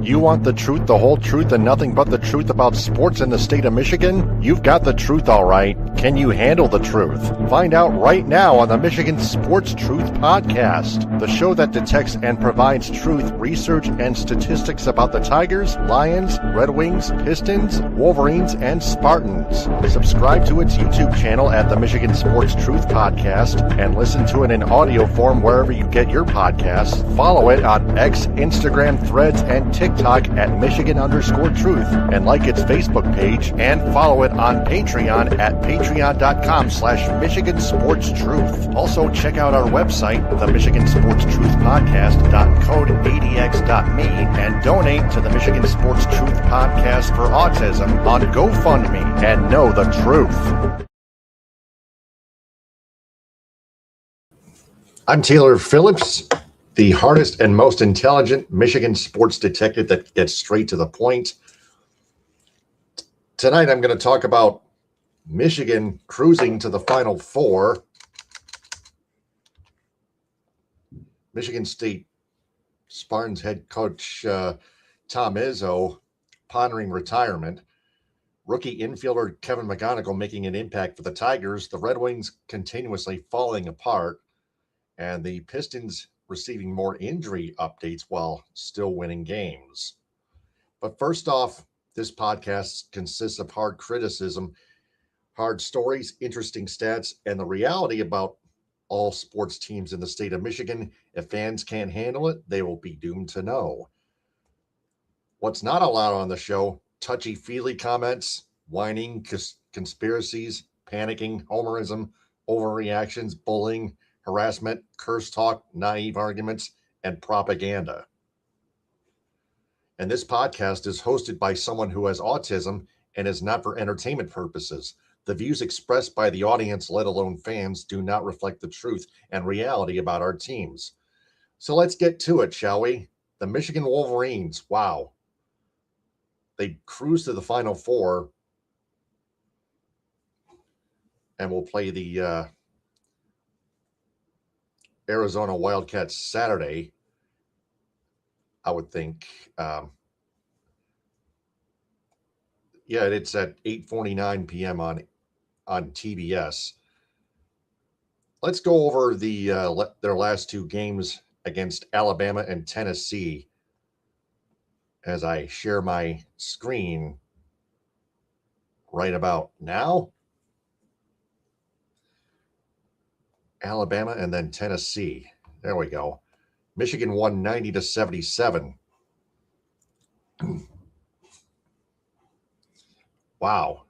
You want the truth, the whole truth, and nothing but the truth about sports in the state of Michigan? You've got the truth, all right. Can you handle the truth? Find out right now on the Michigan Sports Truth Podcast, the show that detects and provides truth, research, and statistics about the Tigers, Lions, Red Wings, Pistons, Wolverines, and Spartans. Subscribe to its YouTube channel at the Michigan Sports Truth Podcast and listen to it in audio form wherever you get your podcasts. Follow it on X, Instagram, Threads, and TikTok at Michigan_Truth, and like its Facebook page, and follow it on Patreon at patreon.com/Michigan Sports Truth. Also, check out our website, the Michigan Sports Truth Podcast.code ADX.me, and donate to the Michigan Sports Truth Podcast for Autism on GoFundMe, and know the truth. I'm Taylor Phillips, the hardest and most intelligent Michigan sports detective that gets straight to the point. Tonight, I'm going to talk about Michigan cruising to the Final Four. Michigan State Spartans head coach Tom Izzo pondering retirement. Rookie infielder Kevin McGonigle making an impact for the Tigers. The Red Wings continuously falling apart. And the Pistons receiving more injury updates while still winning games. But first off, this podcast consists of hard criticism, hard stories, interesting stats, and the reality about all sports teams in the state of Michigan. If fans can't handle it, they will be doomed to know. What's not allowed on the show: touchy-feely comments, whining, conspiracies, panicking, homerism, overreactions, bullying, harassment, curse talk, naive arguments, and propaganda. And this podcast is hosted by someone who has autism and is not for entertainment purposes. The views expressed by the audience, let alone fans, do not reflect the truth and reality about our teams. So let's get to it, shall we? The Michigan Wolverines, wow. They cruised to the Final Four and will play the Arizona Wildcats Saturday, I would think. It's at 8:49 p.m. on TBS. Let's go over their last two games against Alabama and Tennessee as I share my screen right about now. Alabama and then Tennessee. There we go. Michigan won 90-77. Wow.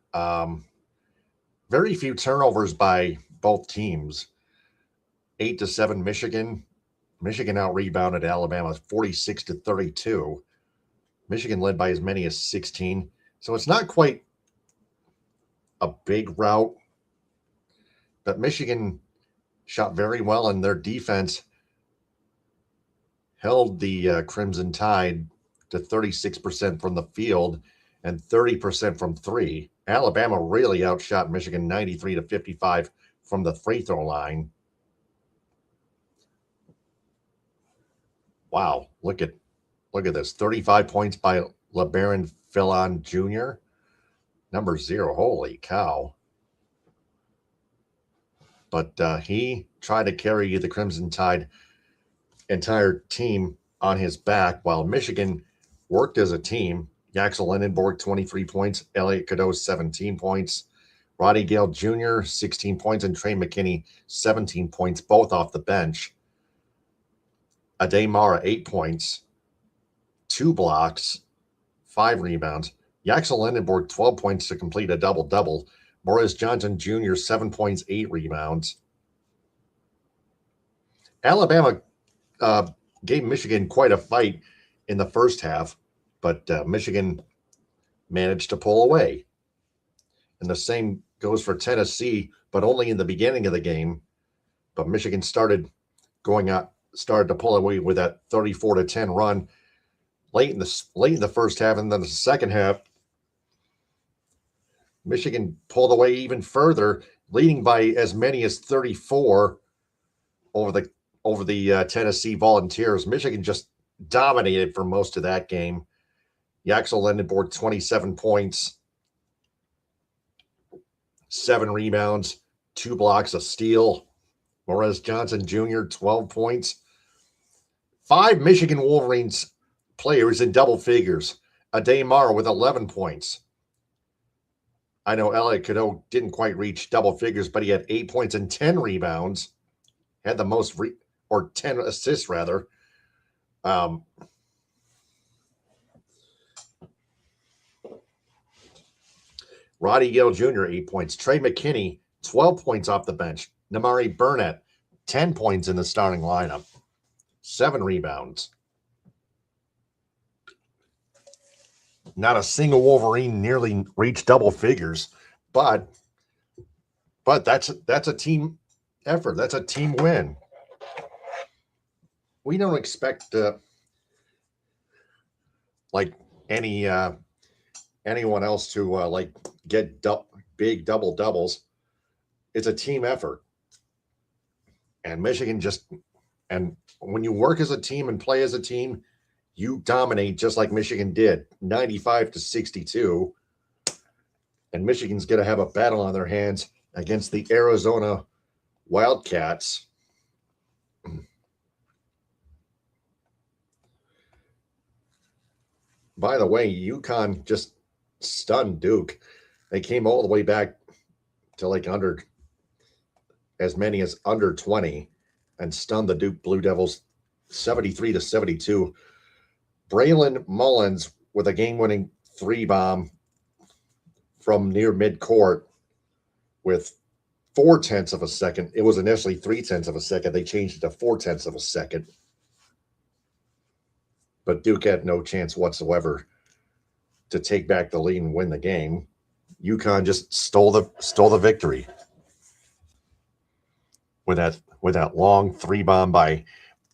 Very few turnovers by both teams. 8-7 Michigan. Michigan out-rebounded Alabama 46-32. Michigan led by as many as 16. So it's not quite a big rout, but Michigan shot very well, and their defense held the Crimson Tide to 36% from the field and 30% from three. Alabama really outshot Michigan 93-55 from the free throw line. Wow, look at this. 35 points by LeBaron Fillon Jr. Number 0. Holy cow. But he tried to carry the Crimson Tide entire team on his back while Michigan worked as a team. Yaxel Lenenborg, 23 points. Elliot Cadeau, 17 points. Roddy Gale Jr., 16 points. And Trey McKinney, 17 points, both off the bench. Ade Mara, 8 points. 2 blocks. 5 rebounds. Yaxel Lenenborg, 12 points to complete a double-double. Morris Johnson Jr., 7 points, 8 rebounds. Alabama gave Michigan quite a fight in the first half, but Michigan managed to pull away. And the same goes for Tennessee, but only in the beginning of the game. But Michigan started to pull away with that 34-10 run late in the first half, and then the second half, Michigan pulled away even further, leading by as many as 34 over the Tennessee Volunteers. Michigan just dominated for most of that game. Yaxel Lendenborg, 27 points, 7 rebounds, 2 blocks, a steal. Morez Johnson Jr., 12 points. 5 Michigan Wolverines players in double figures. Ade Mara with 11 points. I know Elliot Cadeau didn't quite reach double figures, but he had 8 points and 10 rebounds. Had the most, or 10 assists, rather. Roddy Gale Jr., 8 points. Trey McKinney, 12 points off the bench. Namari Burnett, 10 points in the starting lineup. 7 rebounds. Not a single Wolverine nearly reached double figures, but that's a team effort. That's a team win. We don't expect like anyone else to like get big double doubles. It's a team effort, and Michigan and when you work as a team and play as a team, you dominate just like Michigan did, 95-62. And Michigan's going to have a battle on their hands against the Arizona Wildcats. By the way, UConn just stunned Duke. They came all the way back to like as many as under 20 and stunned the Duke Blue Devils 73-72. Braylon Mullins with a game-winning 3-bomb from near midcourt with 0.4 of a second. It was initially 0.3 of a second. They changed it to 0.4 of a second. But Duke had no chance whatsoever to take back the lead and win the game. UConn just stole the victory with that long 3-bomb by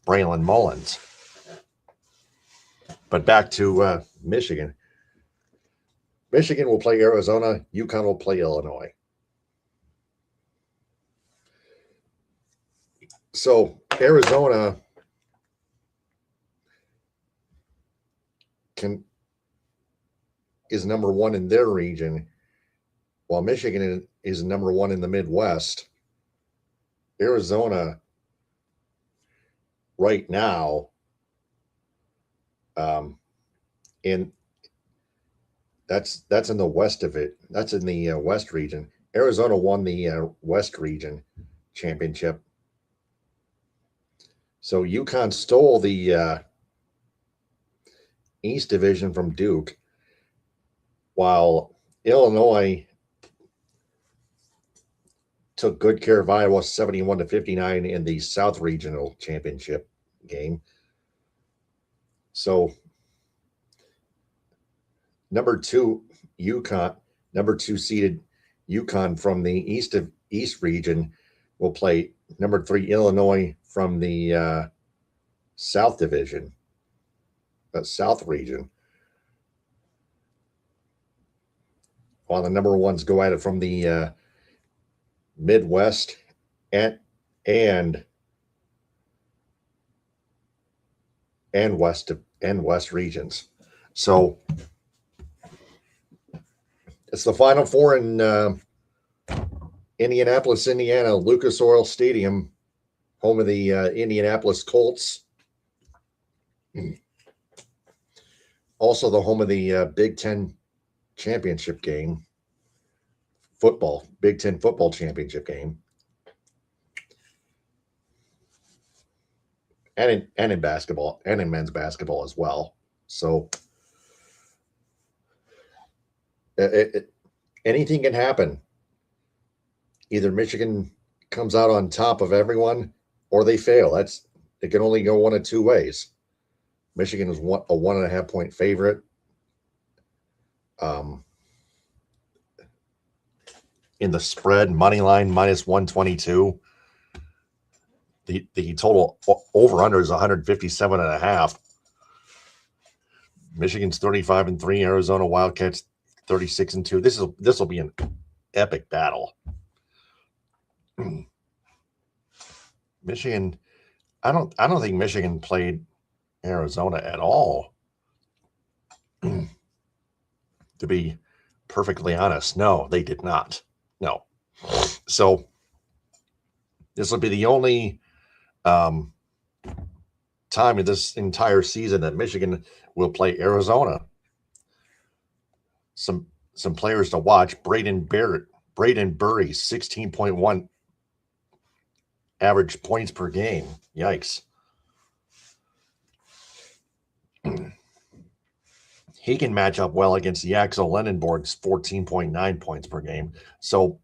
Braylon Mullins. But back to Michigan. Michigan will play Arizona. UConn will play Illinois. So Arizona is number 1 in their region, while Michigan is number 1 in the Midwest. Arizona right now that's in the west of it. That's in the West region. Arizona won the West region championship. So UConn stole the East division from Duke, while Illinois took good care of Iowa 71-59 in the South Regional Championship game. So number 2 seeded UConn from the East region will play number 3 Illinois from the South division, South region, while the number 1s go at it from the Midwest and West regions. So it's the Final Four in Indianapolis, Indiana, Lucas Oil Stadium, home of the Indianapolis Colts. Also the home of the Big Ten championship game. Big Ten football championship game, and in basketball and in men's basketball as well. So anything can happen. Either Michigan comes out on top of everyone, or they fail. It can only go one of 2 ways. Michigan is a 1.5 point favorite. In the spread, money line -122. The total over under is 157.5. Michigan's 35-3. Arizona Wildcats 36-2. This will be an epic battle. Michigan, I don't think Michigan played Arizona at all. To be perfectly honest, no, they did not. No. So this will be the only time in this entire season that Michigan will play Arizona. Some players to watch: Braden Burry, 16.1 average points per game. Yikes. He can match up well against the Axel Lenenborg's 14.9 points per game. So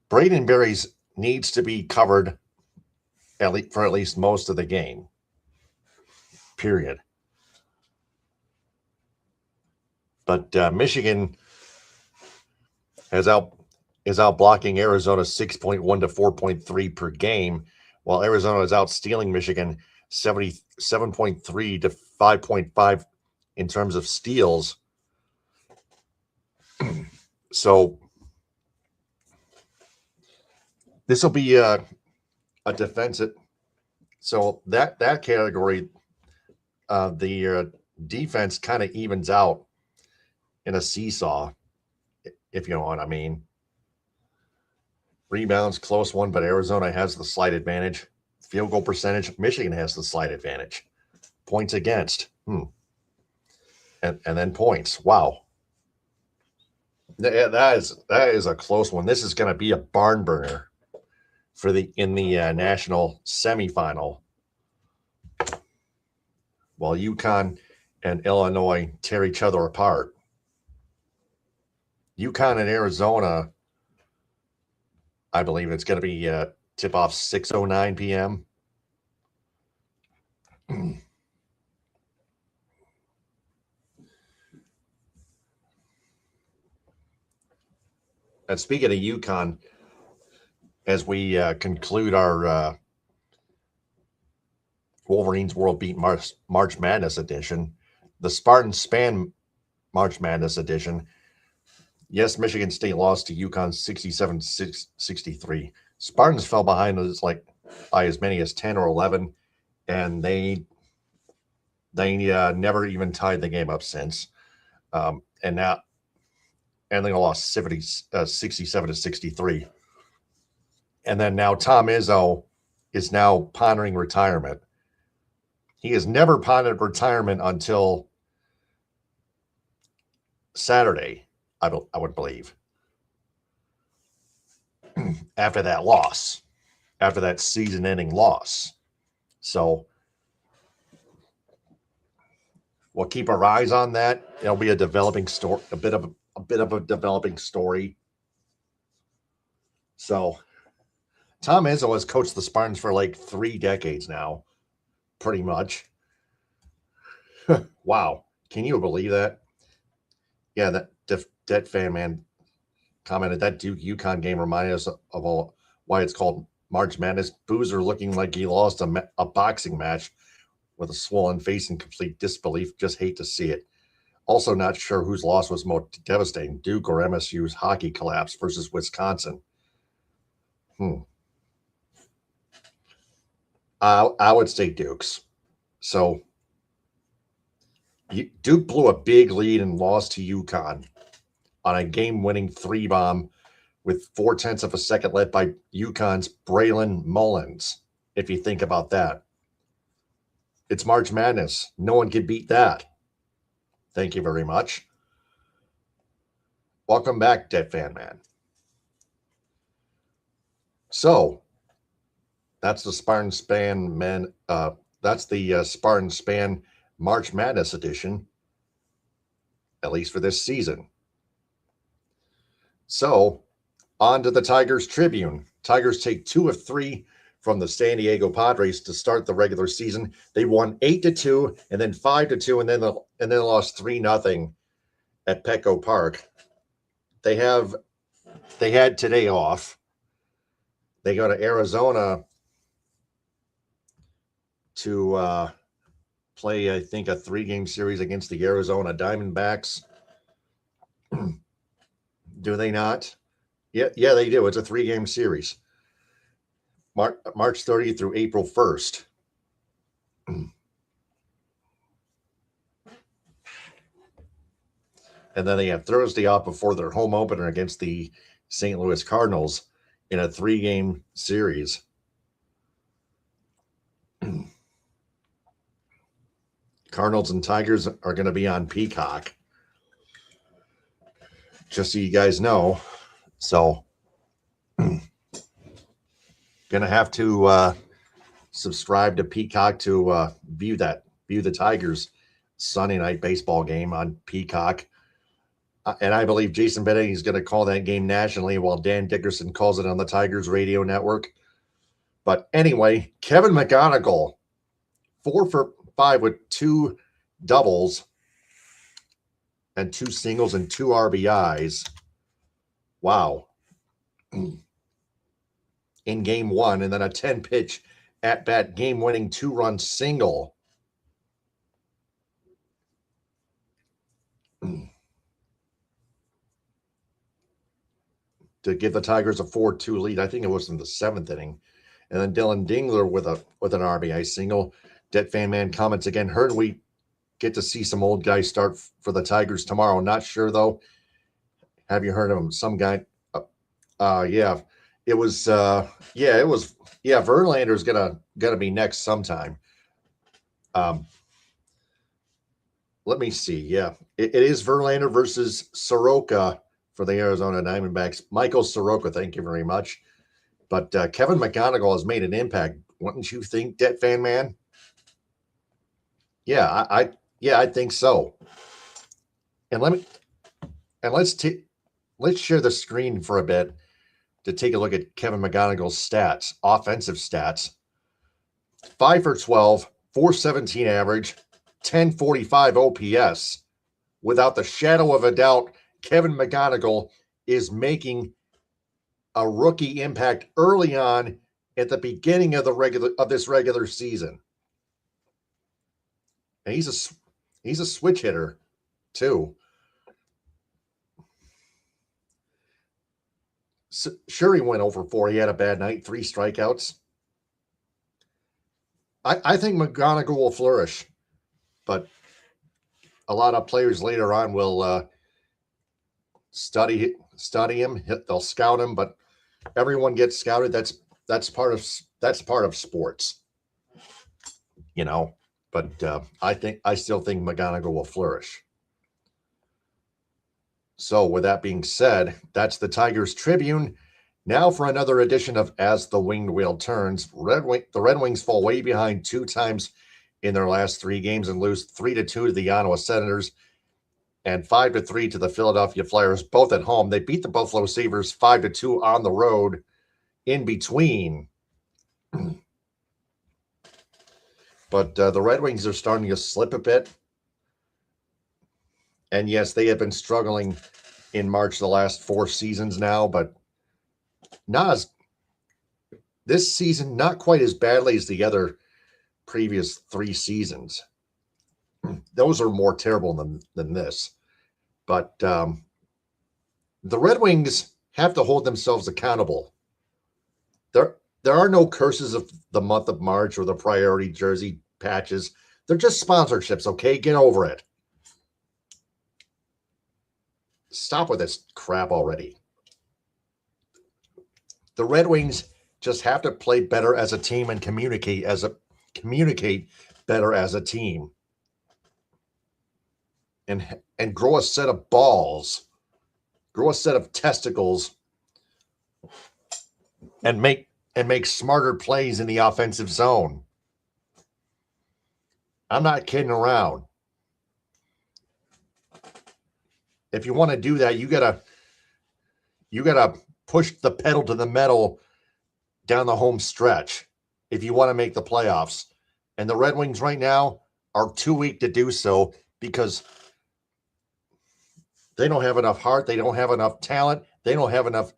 Braden Berry's needs to be covered for at least most of the game. Period. But Michigan is out blocking Arizona 6.1 to 4.3 per game, while Arizona is out stealing Michigan 77.3 to 5.5 in terms of steals. So this will be a defensive. So that category, the defense kind of evens out in a seesaw, if you know what I mean. Rebounds, close one, but Arizona has the slight advantage. Field goal percentage, Michigan has the slight advantage. Points against, and then points. Wow. That is a close one. This is going to be a barn burner in the national semifinal. While UConn and Illinois tear each other apart. UConn and Arizona, I believe it's going to be tip-off 6:09 p.m. And speaking of UConn, as we conclude our Wolverines World Beat March Madness edition, the Spartans Span March Madness edition. Yes, Michigan State lost to UConn 67-63. Spartans fell behind by as many as 10 or 11, and they never even tied the game up since. And they lost 67-63. And then now Tom Izzo is now pondering retirement. He has never pondered retirement until Saturday, I would believe. After that loss, after that season-ending loss. So we'll keep our eyes on that. It'll be a developing story, a bit of a developing story. So Tom Izzo has coached the Spartans for like 3 decades now, pretty much. Wow. Can you believe that? Yeah, that fan man commented that Duke UConn game reminded us of why it's called March Madness. Boozer looking like he lost a boxing match with a swollen face and complete disbelief. Just hate to see it. Also not sure whose loss was more devastating, Duke or MSU's hockey collapse versus Wisconsin. I would say Duke's. So Duke blew a big lead and lost to UConn on a game-winning 3-bomb with 0.4 of a second led by UConn's Braylon Mullins, if you think about that. It's March Madness. No one can beat that. Thank you very much. Welcome back, Dead Fan Man. So, that's the Spartan Span men. That's the Spartan Span March Madness edition, at least for this season. So, on to the Tigers Tribune. Tigers take 2 of 3 from the San Diego Padres to start the regular season. They won 8-2, and then 5-2, and then lost 3-0 at Petco Park. They had today off. They go to Arizona to play, I think, a 3-game series against the Arizona Diamondbacks. Do they not? Yeah, they do. It's a 3-game series. March 30th through April 1st. And then they have Thursday off before their home opener against the St. Louis Cardinals in a 3-game series. Cardinals and Tigers are going to be on Peacock, just so you guys know. So, going to have to subscribe to Peacock to view the Tigers Sunday night baseball game on Peacock. And I believe Jason Benetti is going to call that game nationally while Dan Dickerson calls it on the Tigers radio network. But anyway, Kevin McGonigle, 4 for 5 with 2 doubles and 2 singles and 2 RBIs. Wow. In game 1, and then a 10-pitch at-bat game-winning 2-run single. To give the Tigers a 4-2 lead. I think it was in the 7th inning. And then Dylan Dingler with an RBI single. Det Fan Man comments again, heard we get to see some old guys start for the Tigers tomorrow. Not sure, though. Have you heard of him? Some guy. Yeah. It was Verlander's gonna be next sometime. Let me see. Yeah. It is Verlander versus Soroka for the Arizona Diamondbacks. Michael Soroka, thank you very much. But Kevin McGonigle has made an impact. Wouldn't you think, Det Fan Man? Yeah, I think so. And let's share the screen for a bit to take a look at Kevin McGonigle's stats, offensive stats. 5 for 12, 417 average, 1045 OPS. Without the shadow of a doubt, Kevin McGonigle is making a rookie impact early on at the beginning of this regular season. And he's a switch hitter too. So, sure, he went over 4. He had a bad night, 3 strikeouts. I think McGonigle will flourish, but a lot of players later on will study him. They'll scout him, but everyone gets scouted. That's part of sports, you know. But I still think McGonigle will flourish. So with that being said, that's the Tigers Tribune. Now for another edition of As the Winged Wheel Turns. The Red Wings fall way behind 2 times in their last 3 games and lose 3-2 to the Ottawa Senators and 5-3 to the Philadelphia Flyers, both at home. They beat the Buffalo Sabres 5-2 on the road in between. But the Red Wings are starting to slip a bit. And yes, they have been struggling in March the last 4 seasons now, but this season, not quite as badly as the other previous 3 seasons. Those are more terrible than this. But the Red Wings have to hold themselves accountable. There are no curses of the month of March or the priority jersey patches. They're just sponsorships, okay? Get over it. Stop with this crap already. The Red Wings just have to play better as a team and communicate better as a team. And grow a set of balls, grow a set of testicles, and make smarter plays in the offensive zone. I'm not kidding around. If you want to do that, you gotta push the pedal to the metal down the home stretch if you want to make the playoffs. And the Red Wings right now are too weak to do so because they don't have enough heart, they don't have enough talent, they don't have enough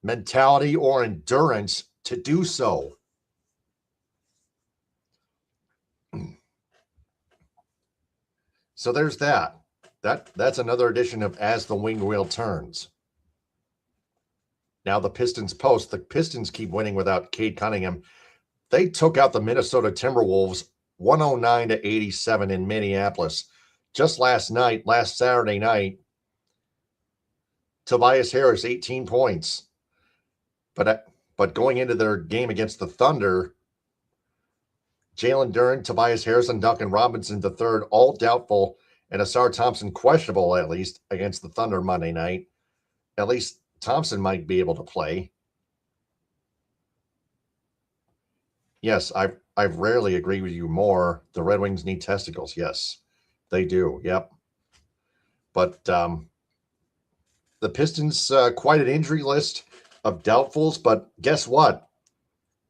mentality or endurance to do so. So there's that. That's another edition of As the Winged Wheel Turns. Now the Pistons post. The Pistons keep winning without Cade Cunningham. They took out the Minnesota Timberwolves 109-87 in Minneapolis. Just last Saturday night, Tobias Harris, 18 points. But going into their game against the Thunder, Jalen Duren, Tobias Harris, and Duncan Robinson III, all doubtful, and Asar Thompson questionable, at least, against the Thunder Monday night. At least Thompson might be able to play. Yes, I've rarely agreed with you more. The Red Wings need testicles. Yes, they do. Yep. But the Pistons, quite an injury list of doubtfuls, but guess what?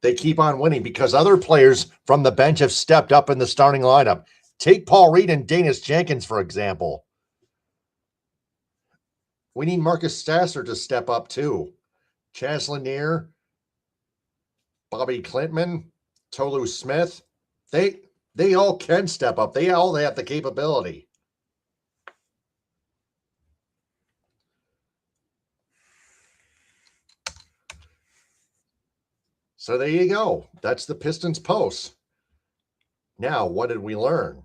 They keep on winning because other players from the bench have stepped up in the starting lineup. Take Paul Reed and Danis Jenkins, for example. We need Marcus Stasser to step up too. Chaz Lanier, Bobby Klintman, Tolu Smith, they all can step up. They all have the capability. So there you go. That's the Pistons post. Now, what did we learn?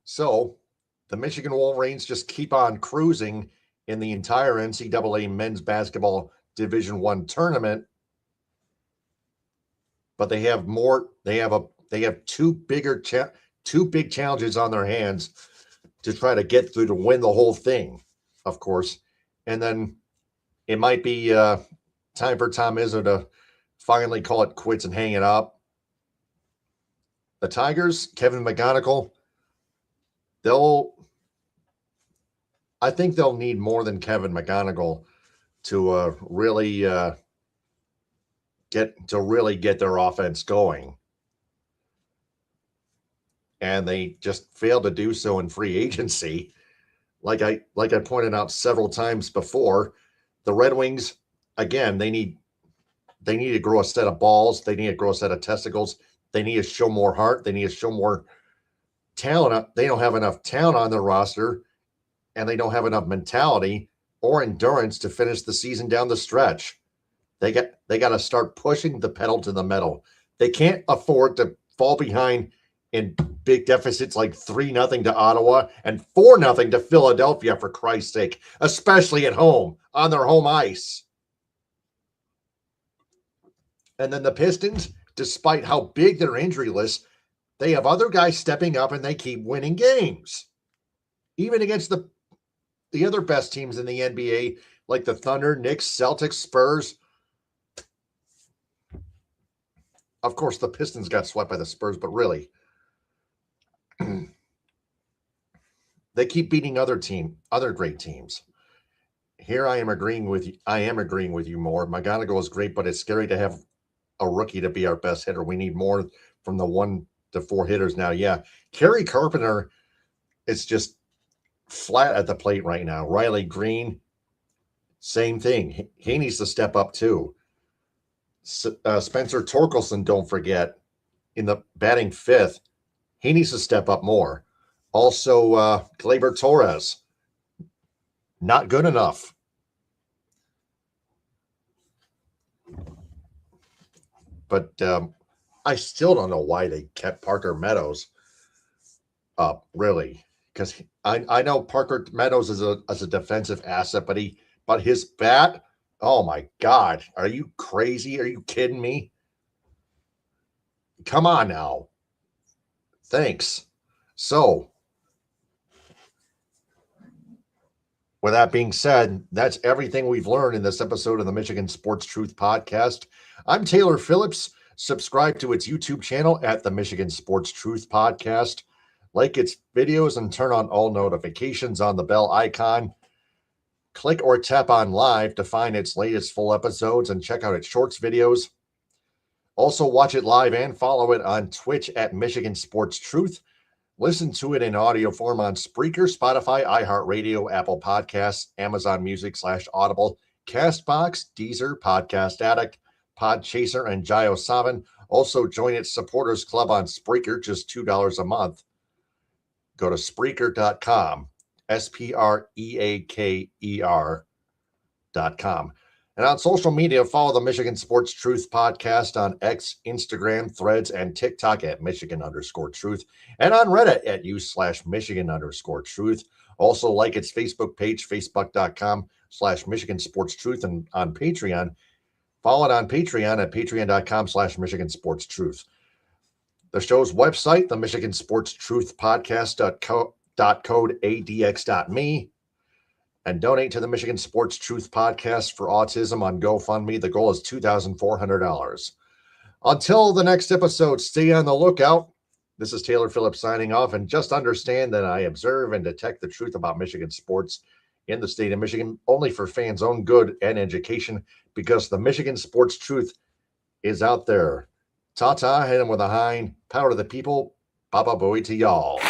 So the Michigan Wolverines just keep on cruising in the entire NCAA men's basketball Division I tournament. But they have more. They have two big challenges on their hands to try to get through to win the whole thing, of course. And then it might be time for Tom Izzo to finally call it quits and hang it up. The Tigers, Kevin McGonigle, I think they'll need more than Kevin McGonigle to really get their offense going. And they just failed to do so in free agency. Like I pointed out several times before, the Red Wings, again, they need to grow a set of balls. They need to grow a set of testicles. They need to show more heart. They need to show more talent. They don't have enough talent on their roster, and they don't have enough mentality or endurance to finish the season down the stretch. They got to start pushing the pedal to the metal. They can't afford to fall behind in big deficits like 3-0 to Ottawa and 4-0 to Philadelphia, for Christ's sake, especially at home on their home ice. And then the Pistons, despite how big their injury list, they have other guys stepping up and they keep winning games. Even against the other best teams in the NBA, like the Thunder, Knicks, Celtics, Spurs. Of course, the Pistons got swept by the Spurs, but really, they keep beating other great teams. Here I am agreeing with you more. McGonigle is great, but it's scary to have a rookie to be our best hitter. We need more from the 1 to 4 hitters now. Yeah. Kerry Carpenter is just flat at the plate right now. Riley Green, same thing. He needs to step up too. Spencer Torkelson, don't forget, in the batting 5th, he needs to step up more. Also, Gleyber Torres, not good enough. But I still don't know why they kept Parker Meadows up, really, because I know Parker Meadows is a defensive asset, but his bat, oh my God, are you crazy? Are you kidding me? Come on now. Thanks. So, with that being said, that's everything we've learned in this episode of the Michigan Sports Truth Podcast. I'm Taylor Phillips. Subscribe to its YouTube channel at the Michigan Sports Truth Podcast. Like its videos and turn on all notifications on the bell icon. Click or tap on live to find its latest full episodes and check out its shorts videos. Also, watch it live and follow it on Twitch at Michigan Sports Truth. Listen to it in audio form on Spreaker, Spotify, iHeartRadio, Apple Podcasts, Amazon Music /Audible, Castbox, Deezer, Podcast Addict, Podchaser, and JioSaavn. Also, join its supporters club on Spreaker, just $2 a month. Go to Spreaker.com, Spreaker.com. And on social media, follow the Michigan Sports Truth podcast on X, Instagram, Threads, and TikTok at Michigan_Truth, and on Reddit at u/Michigan_Truth. Also like its Facebook page, facebook.com/Michigan Sports Truth, and on Patreon, follow it on Patreon at patreon.com/Michigan Sports Truth. The show's website, the Michigan Sports Truth Podcast.code ADX.me. And donate to the Michigan Sports Truth Podcast for Autism on GoFundMe. The goal is $2,400. Until the next episode, stay on the lookout. This is Taylor Phillips signing off, and just understand that I observe and detect the truth about Michigan sports in the state of Michigan only for fans' own good and education, because the Michigan Sports Truth is out there. Ta-ta, hit him with a hind. Power to the people. Baba booey to y'all.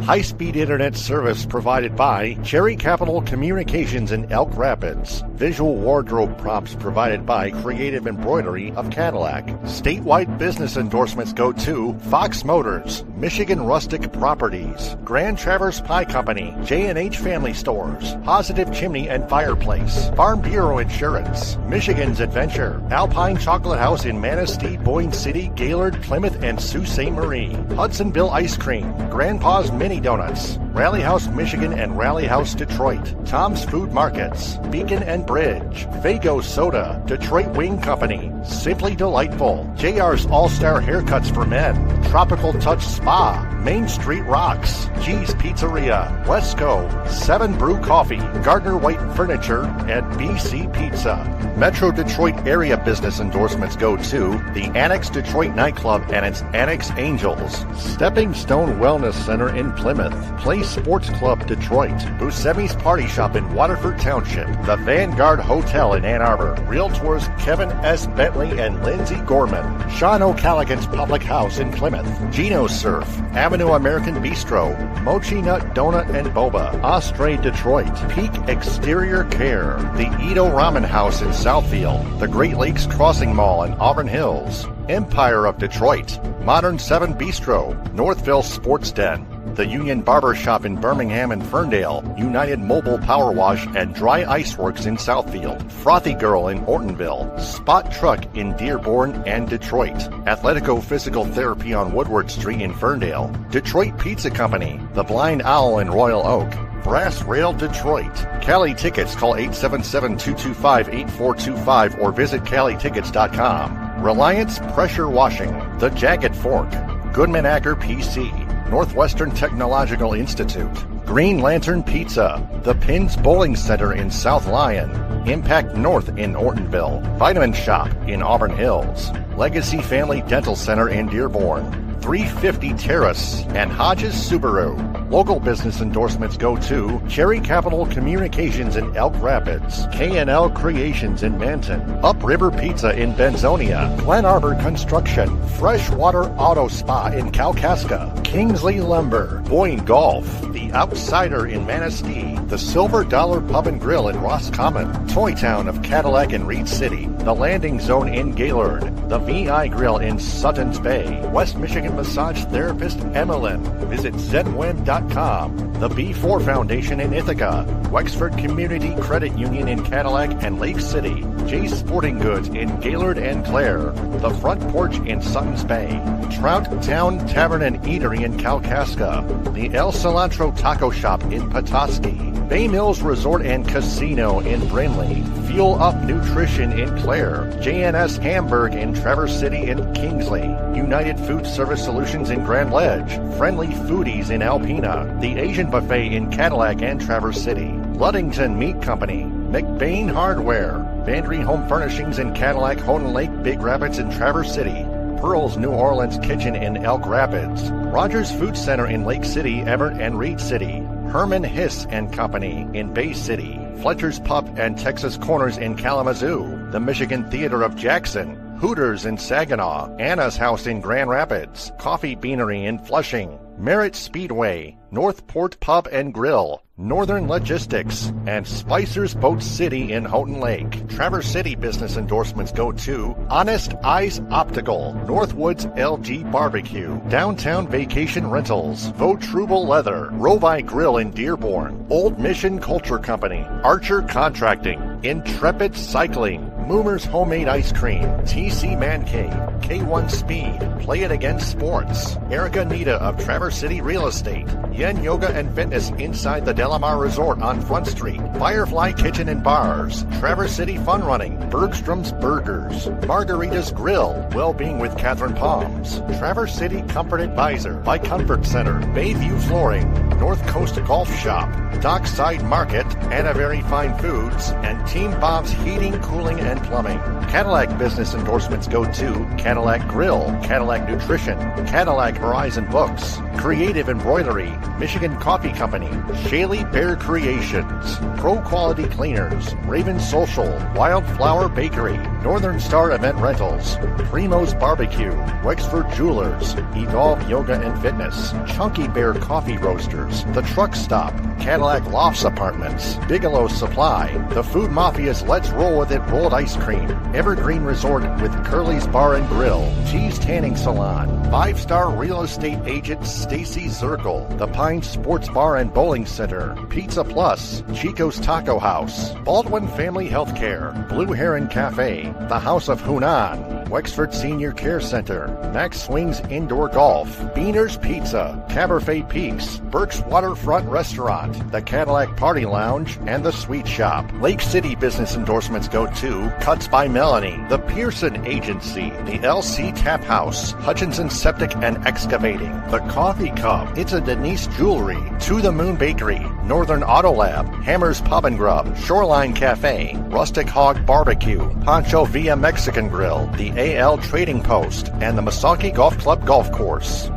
High-speed internet service provided by Cherry Capital Communications in Elk Rapids. Visual wardrobe props provided by Creative Embroidery of Cadillac. Statewide business endorsements go to Fox Motors, Michigan Rustic Properties, Grand Traverse Pie Company, J&H Family Stores, Positive Chimney and Fireplace, Farm Bureau Insurance, Michigan's Adventure, Alpine Chocolate House in Manistee, Boyne City, Gaylord, Plymouth, and Sault Ste. Marie, Hudsonville Ice Cream, Grandpa's Mini Donuts, Rally House Michigan and Rally House Detroit, Tom's Food Markets, Beacon and Bridge, Fago Soda, Detroit Wing Company, Simply Delightful, JR's All-Star Haircuts for Men, Tropical Touch Spa, Main Street Rocks, G's Pizzeria, Wesco, 7 Brew Coffee, Gardner White Furniture, and BC Pizza. Metro Detroit area business endorsements go to the Annex Detroit Nightclub and its Annex Angels, Stepping Stone Wellness Center in Plymouth, Play Sports Club Detroit, Buscemi's Party Shop in Waterford Township, the Vanguard Hotel in Ann Arbor, Realtors Kevin S. Bentley and Lindsay Gorman, Sean O'Callaghan's Public House in Plymouth, Gino Surf, Avenue American Bistro, Mochi Nut Donut and Boba, Osprey Detroit, Peak Exterior Care, the Edo Ramen House in Southfield, the Great Lakes Crossing Mall in Auburn Hills, Empire of Detroit, Modern 7 Bistro, Northville Sports Den, the Union Barber Shop in Birmingham and Ferndale, United Mobile Power Wash and Dry Ice Works in Southfield, Frothy Girl in Ortonville, Spot Truck in Dearborn and Detroit, Athletico Physical Therapy on Woodward Street in Ferndale, Detroit Pizza Company, The Blind Owl in Royal Oak, Brass Rail Detroit. Cali Tickets, call 877-225-8425 or visit CaliTickets.com. Reliance Pressure Washing, The Jagged Fork, Goodman Acker PC, Northwestern Technological Institute, Green Lantern Pizza, The Pins Bowling Center in South Lyon, Impact North in Ortonville, Vitamin Shop in Auburn Hills, Legacy Family Dental Center in Dearborn, 350 Terrace, and Hodges Subaru. Local business endorsements go to Cherry Capital Communications in Elk Rapids, K&L Creations in Manton, Upriver Pizza in Benzonia, Glen Arbor Construction, Freshwater Auto Spa in Kalkaska, Kingsley Lumber, Boyne Golf, The Outsider in Manistee, the Silver Dollar Pub and Grill in Roscommon, Toy Town of Cadillac and Reed City, the Landing Zone in Gaylord, the VI Grill in Suttons Bay, West Michigan Massage Therapist Emmeline. Visit ZenWeb.com. The B4 Foundation in Ithaca, Wexford Community Credit Union in Cadillac and Lake City, Jay's Sporting Goods in Gaylord and Clare, The Front Porch in Suttons Bay, Trout Town Tavern and Eatery in Kalkaska, the El Cilantro Taco Shop in Petoskey, Bay Mills Resort and Casino in Brinley, Fuel Up Nutrition in Clare, JNS Hamburg in Traverse City and Kingsley, United Food Service Solutions in Grand Ledge, Friendly Foodies in Alpena, the Asian Buffet in Cadillac and Traverse City, Luddington Meat Company, McBain Hardware, Vandry Home Furnishings in Cadillac, Houghton Lake, Big Rapids, and Traverse City, Pearl's New Orleans Kitchen in Elk Rapids, Rogers Food Center in Lake City, Everett, and Reed City, Herman Hiss and Company in Bay City, Fletcher's Pub and Texas Corners in Kalamazoo, the Michigan Theater of Jackson, Hooters in Saginaw, Anna's House in Grand Rapids, Coffee Beanery in Flushing, Merritt Speedway, Northport Pub and Grill, Northern Logistics, and Spicer's Boat City in Houghton Lake. Traverse City business endorsements go to Honest Eyes Optical, Northwoods LG Barbecue, Downtown Vacation Rentals, Vautrubel Leather, Rovi Grill in Dearborn, Old Mission Culture Company, Archer Contracting, Intrepid Cycling, Moomer's Homemade Ice Cream, TC Man Cave, K1 Speed, Play It Again Sports, Erica Nita of Traverse City Real Estate, Yen Yoga and Fitness inside the Delamar Resort on Front Street, Firefly Kitchen and Bars, Traverse City Fun Running, Bergstrom's Burgers, Margarita's Grill, Wellbeing with Catherine Palms, Traverse City Comfort Advisor by Comfort Center, Bayview Flooring, North Coast Golf Shop, Dockside Market, Anna Very Fine Foods, and Team Bob's Heating, Cooling, and Plumbing. Cadillac business endorsements go to Cadillac Grill, Cadillac Nutrition, Cadillac Horizon Books, Creative Embroidery, Michigan Coffee Company, Shaley Bear Creations, Pro Quality Cleaners, Raven Social, Wildflower Bakery, Northern Star Event Rentals, Primo's Barbecue, Wexford Jewelers, Evolve Yoga and Fitness, Chunky Bear Coffee Roasters, The Truck Stop, Cadillac Lofts Apartments, Bigelow Supply, The Food Mafia's Let's Roll With It Rolled Ice Cream, Evergreen Resort with Curly's Bar and Grill, Cheese Tanning Salon, 5-star real estate agent Stacy Zirkle, The Pine Sports Bar and Bowling Center, Pizza Plus, Chico's Taco House, Baldwin Family Healthcare, Blue Heron Cafe, The House of Hunan, Wexford Senior Care Center, Max Swings Indoor Golf, Beaner's Pizza, Cabernet Peaks, Burke's Waterfront Restaurant, the Cadillac Party Lounge, and the Sweet Shop. Lake City business endorsements go to Cuts by Melanie, the Pearson Agency, the LC Tap House, Hutchinson Septic and Excavating, the Coffee Cup, It's a Denise Jewelry, To the Moon Bakery, Northern Auto Lab, Hammer's Pub and Grub, Shoreline Cafe, Rustic Hog Barbecue, Pancho Villa Mexican Grill, the AL Trading Post, and the Misaki Golf Club Golf Course.